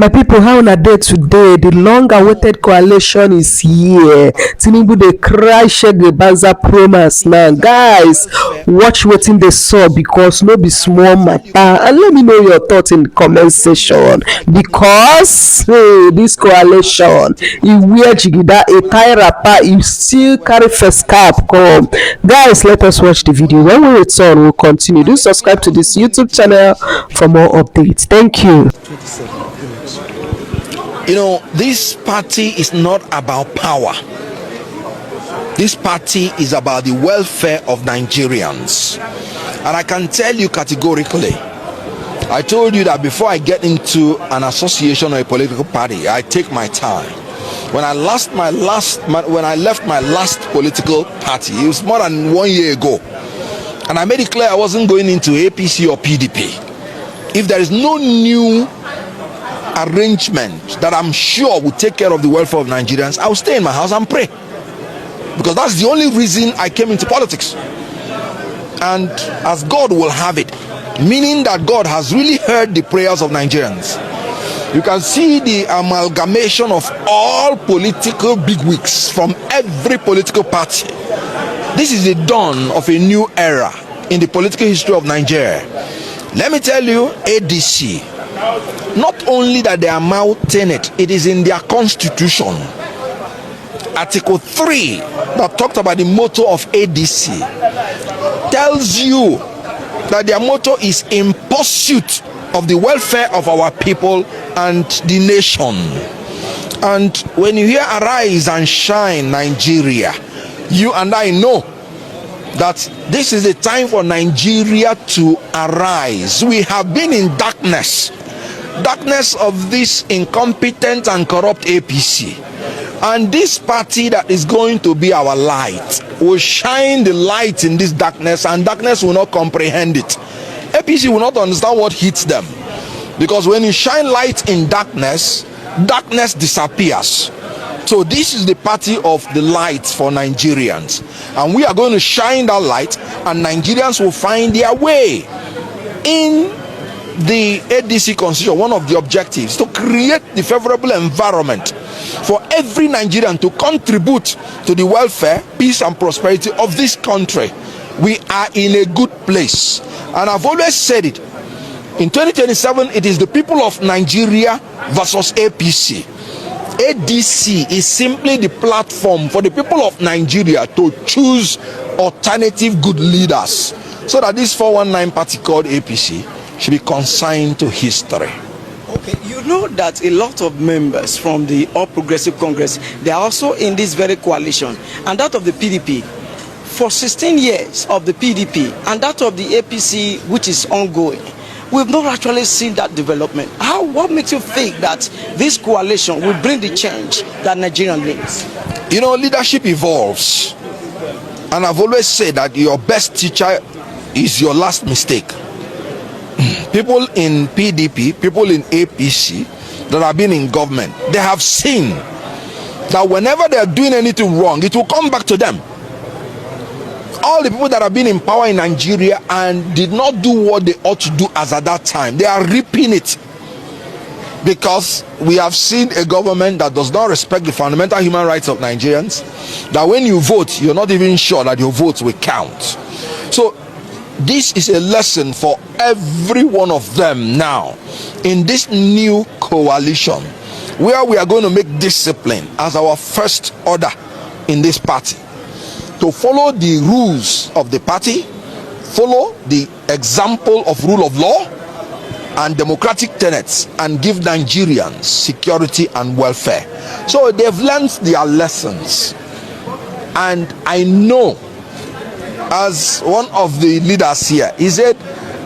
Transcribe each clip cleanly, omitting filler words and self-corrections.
My people, how una dey today? The long-awaited coalition is here. Tinubu dey cry shake the banza promise now. Guys, watch wetin dey sup because no be small matter. And let me know your thoughts in the comment section. Because this coalition, e wear jigida, e tie wrapper, e still carry face cap come. Guys, let us watch the video. When we return, we'll continue. Do subscribe to this YouTube channel for more updates. Thank you. You know, this party is not about power. This party is about the welfare of Nigerians. And I can tell you categorically, I told you that before I get into an association or a political party, I take my time. When I left my last political party, it was more than 1 year ago, and I made it clear I wasn't going into APC or PDP. If there is no new arrangement that I'm sure will take care of the welfare of Nigerians, I will stay in my house and pray, because that's the only reason I came into politics. And as God will have it, meaning that God has really heard the prayers of Nigerians. You can see the amalgamation of all political bigwigs from every political party. This is the dawn of a new era in the political history of Nigeria. Let me tell you, ADC, not only that they are mounting it, it is in their constitution. Article 3 that talked about the motto of ADC tells you that their motto is in pursuit of the welfare of our people and the nation. And when you hear Arise and Shine Nigeria, you and I know that this is a time for Nigeria to arise. We have been in darkness of this incompetent and corrupt APC, and this party that is going to be our light will shine the light in this darkness, and darkness will not comprehend it. APC will not understand what hits them, because when you shine light in darkness, darkness disappears. So this is the party of the light for Nigerians, and we are going to shine that light, and Nigerians will find their way. In the ADC constitution, one of the objectives to create the favorable environment for every Nigerian to contribute to the welfare, peace and prosperity of this country. We are in a good place, and I've always said it. In 2027, it is the people of Nigeria versus APC. ADC is simply the platform for the people of Nigeria to choose alternative good leaders, so that this 419 party called APC should be consigned to history. Okay, you know that a lot of members from the All Progressive Congress, they are also in this very coalition, and that of the PDP. For 16 years of the PDP and that of the APC, which is ongoing, we've not actually seen that development. What makes you think that this coalition will bring the change that Nigeria needs? You know, leadership evolves, and I've always said that your best teacher is your last mistake. People in PDP, people in APC that have been in government, they have seen that whenever they are doing anything wrong, it will come back to them. All the people that have been in power in Nigeria and did not do what they ought to do as at that time, they are reaping it, because we have seen a government that does not respect the fundamental human rights of Nigerians, that when you vote, you're not even sure that your votes will count. So this is a lesson for every one of them now in this new coalition, where we are going to make discipline as our first order in this party, to follow the rules of the party, follow the example of rule of law and democratic tenets, and give Nigerians security and welfare. So they've learned their lessons, and I know, as one of the leaders here, he said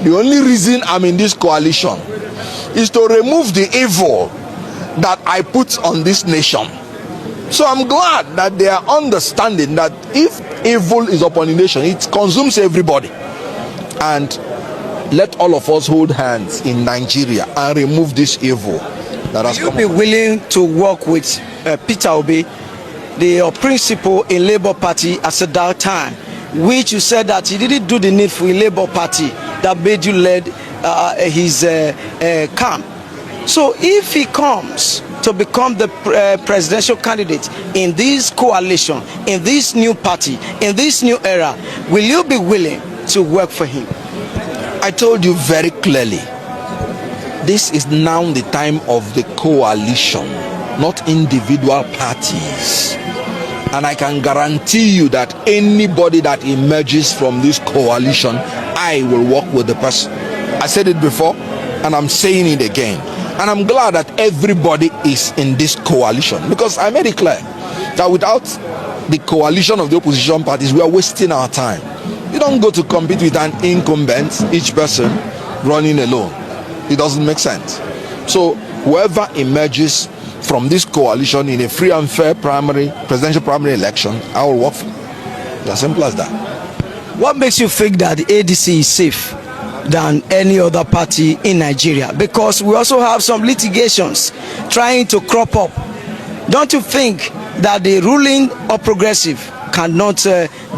the only reason I'm in this coalition is to remove the evil that I put on this nation. So I'm glad that they are understanding that if evil is upon a nation, it consumes everybody. And let all of us hold hands in Nigeria and remove this evil that has come. Will you be willing to work with Peter Obi, the principal in Labour Party at that time, which you said that he didn't do the needful in Labour Party that made you lead his camp? So if he comes to become the presidential candidate in this coalition, in this new party, in this new era, will you be willing to work for him? I told you very clearly, this is now the time of the coalition, not individual parties. And I can guarantee you that anybody that emerges from this coalition, I will work with the person. I said it before and I'm saying it again. And I'm glad that everybody is in this coalition, because I made it clear that without the coalition of the opposition parties, we are wasting our time. You don't go to compete with an incumbent, each person running alone. It doesn't make sense. So whoever emerges from this coalition in a free and fair presidential primary election, I will work for. It's as simple as that. What makes you think that the ADC is safe than any other party in Nigeria? Because we also have some litigations trying to crop up. Don't you think that the ruling or progressive cannot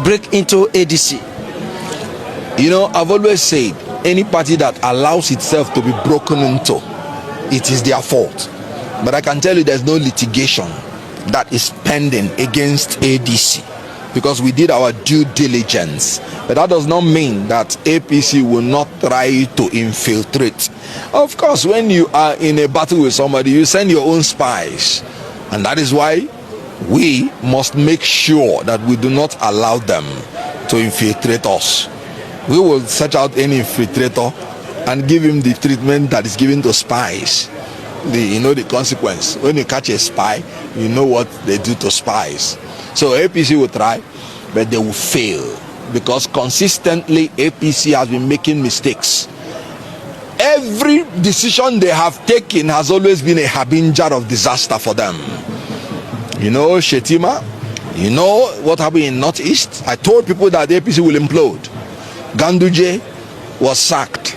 break into ADC? You know, I've always said any party that allows itself to be broken into, it is their fault. But I can tell you there's no litigation that is pending against ADC, because we did our due diligence. But that does not mean that APC will not try to infiltrate. Of course, when you are in a battle with somebody, you send your own spies. And that is why we must make sure that we do not allow them to infiltrate us. We will search out any infiltrator and give him the treatment that is given to spies. The consequence. When you catch a spy, you know what they do to spies. So APC will try, but they will fail, because consistently APC has been making mistakes. Every decision they have taken has always been a harbinger of disaster for them. You know, Shetima, you know what happened in Northeast? I told people that the APC will implode. Ganduje was sacked,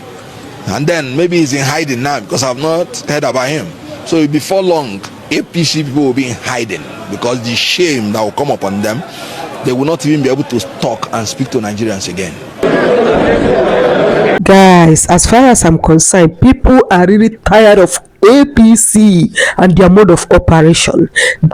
and then maybe he's in hiding now, because I've not heard about him. So before long, APC people will be in hiding, because the shame that will come upon them, they will not even be able to talk and speak to Nigerians again. Guys, as far as I'm concerned, people are really tired of APC and their mode of operation.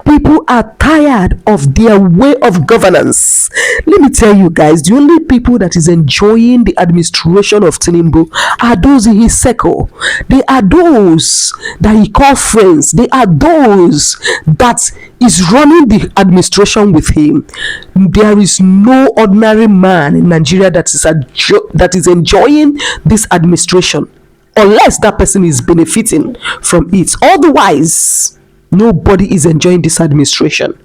People are tired of their way of governance. Let me tell you guys, the only people that is enjoying the administration of Tinubu are those in his circle. They are those that he calls friends. They are those that is running the administration with him. There is no ordinary man in Nigeria that is enjoying this administration, unless that person is benefiting from it. Otherwise, nobody is enjoying this administration.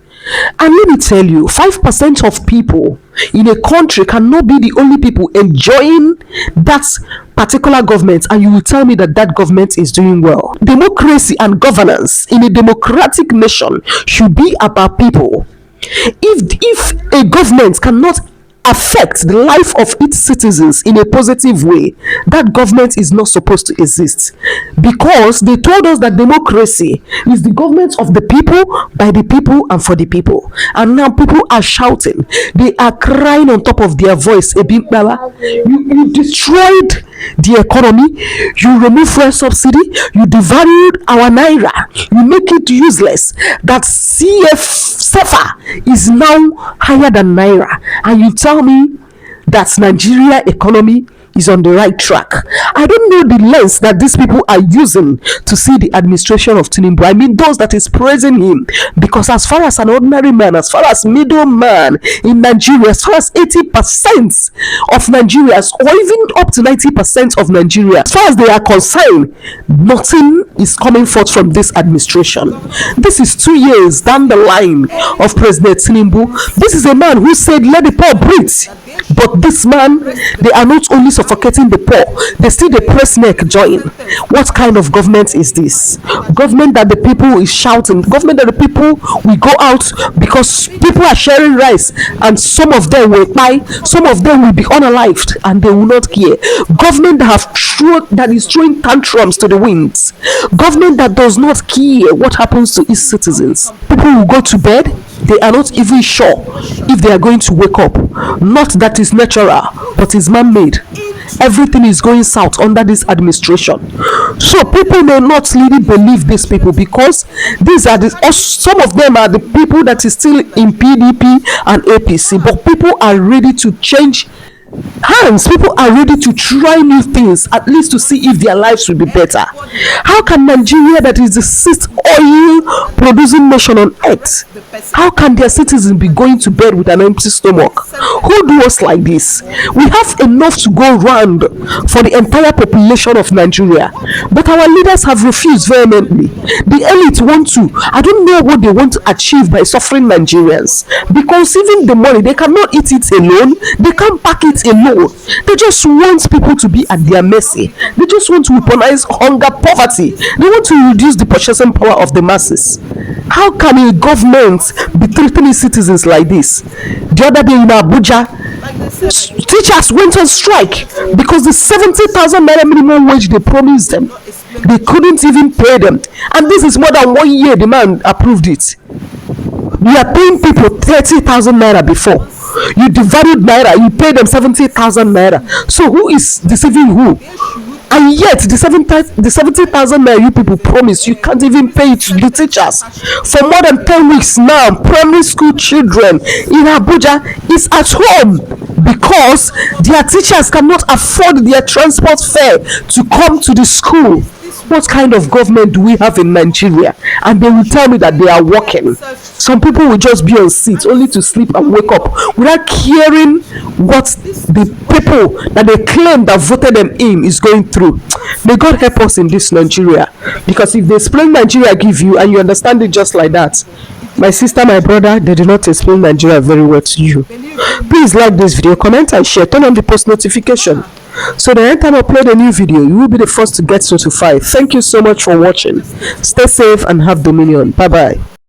And let me tell you, 5% of people in a country cannot be the only people enjoying that particular government, and you will tell me that that government is doing well. Democracy and governance in a democratic nation should be about people. If a government cannot affect the life of its citizens in a positive way, that government is not supposed to exist, because they told us that democracy is the government of the people, by the people, and for the people. And now people are shouting, they are crying on top of their voice. You destroyed the economy, you remove fuel subsidy, you devalued our naira, you make it useless. That CFA is now higher than naira, and you tell me that Nigeria economy is on the right track. I don't know the lens that these people are using to see the administration of Tinubu. I mean, those that is praising him, because as far as an ordinary man, as far as middle man in Nigeria, as far as 80% of Nigerians, or even up to 90% of Nigeria, as far as they are concerned, nothing is coming forth from this administration. This is 2 years down the line of President Tinubu. This is a man who said, let the poor breathe. But this man, they are not only suffocating the poor, they still the press neck join. What kind of government is this? Government that the people is shouting, government that the people will go out because people are sharing rice, and some of them will die, some of them will be unalived, and they will not care. Government that is throwing tantrums to the winds. Government that does not care what happens to its citizens. People will go to bed, they are not even sure if they are going to wake up. Not that is natural, but is man-made. everything is going south under this administration. So people may not really believe these people, because these are some of them are the people that is still in PDP and APC, but people are ready to change hands. People are ready to try new things, at least to see if their lives will be better. How can Nigeria, that is the sixth oil producing nation on earth, how can their citizens be going to bed with an empty stomach? Who do us like this? We have enough to go round for the entire population of Nigeria, but our leaders have refused vehemently. The elite want to, I don't know what they want to achieve by suffering Nigerians, because even the money, they cannot eat it alone, they can't pack it alone. They just want people to be at their mercy. They just want to weaponize hunger, poverty. They want to reduce the purchasing power of the masses. How can a government be treating its citizens like this? The other day in Abuja, teachers went on strike because the 70,000 naira minimum wage they promised them, they couldn't even pay them. And this is more than 1 year the man approved it. You are paying people 30,000 naira before. You devalued naira, you pay them 70,000 naira. So who is deceiving who? And yet the 70,000 naira you people promise, you can't even pay it to the teachers. For more than 10 weeks now, primary school children in Abuja is at home because their teachers cannot afford their transport fare to come to the school. What kind of government do we have in Nigeria? And they will tell me that they are working. Some people will just be on seats only to sleep and wake up without caring what the people that they claim that voted them in is going through. May God help us in this Nigeria, because if they explain Nigeria give you and you understand it just like that, my sister, my brother, they do not explain Nigeria very well to you. Please like this video, comment and share, turn on the post notification, so the anytime I upload a new video, you will be the first to get notified. Thank you so much for watching. Stay safe and have dominion. Bye bye.